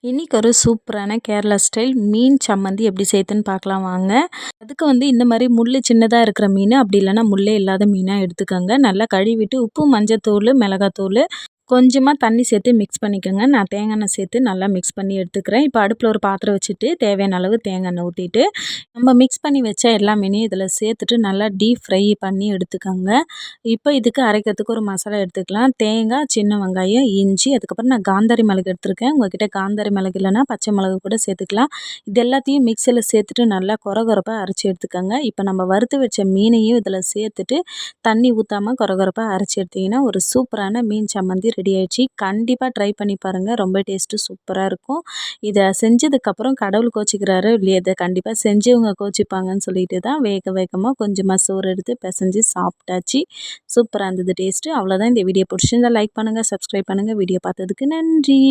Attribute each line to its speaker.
Speaker 1: இன்றைக்கி ஒரு சூப்பரான கேரளா ஸ்டைல் மீன் சம்மந்தி எப்படி செய்யுதுன்னு பார்க்கலாம் வாங்க. அதுக்கு இந்த மாதிரி முள் சின்னதாக இருக்கிற மீன், அப்படி இல்லைன்னா முள்ளே இல்லாத மீனாக எடுத்துக்கோங்க. நல்லா கழுவிட்டு உப்பு, மஞ்சத்தூள், மிளகாத்தூள், கொஞ்சமாக தண்ணி சேர்த்து மிக்ஸ் பண்ணிக்கோங்க. நான் தேங்காய் எண்ணெய் சேர்த்து நல்லா மிக்ஸ் பண்ணி எடுத்துக்கிறேன். இப்போ அடுப்பில் ஒரு பாத்திரம் வச்சுட்டு தேவையான அளவு தேங்காய் எண்ணெய் ஊற்றிட்டு நம்ம மிக்ஸ் பண்ணி வச்ச எல்லா மீனையும் இதில் சேர்த்துட்டு நல்லா டீப் ஃப்ரை பண்ணி எடுத்துக்கோங்க. இப்போ இதுக்கு அரைக்கிறதுக்கு ஒரு மசாலா எடுத்துக்கலாம். தேங்காய், சின்ன வெங்காயம், இஞ்சி, அதுக்கப்புறம் நான் காந்தாரி மிளகு எடுத்துருக்கேன். உங்கள்கிட்ட காந்தாரி மிளகு இல்லைன்னா பச்சை மிளகு கூட சேர்த்துக்கலாம். இது எல்லாத்தையும் மிக்சியில் சேர்த்துட்டு நல்லா கொரகொரப்பாக அரைச்சி எடுத்துக்கோங்க. இப்போ நம்ம வறுத்து வச்ச மீனையும் இதில் சேர்த்துட்டு தண்ணி ஊற்றாமல் கொரகொரப்பாக அரைச்சி எடுத்திங்கன்னா ஒரு சூப்பரான மீன் சம்மந்தி ரெடி ஆயிடுச்சு. கண்டிப்பாக ட்ரை பண்ணி பாருங்கள். ரொம்ப டேஸ்ட்டு சூப்பராக இருக்கும். இதை செஞ்சதுக்கப்புறம் கடவுள் கோச்சிக்கிறாரோ இல்லையா, இதை கண்டிப்பாக செஞ்சவங்க கோச்சிப்பாங்கன்னு சொல்லிட்டு தான் வேகமாக கொஞ்சமாக சோறு எடுத்து பிசைஞ்சு சாப்பிட்டாச்சு. சூப்பராக இருந்தது டேஸ்ட்டு. அவ்வளோதான். இந்த வீடியோ பிடிச்சிருந்தா லைக் பண்ணுங்கள், சப்ஸ்கிரைப் பண்ணுங்கள். வீடியோ பார்த்ததுக்கு நன்றி.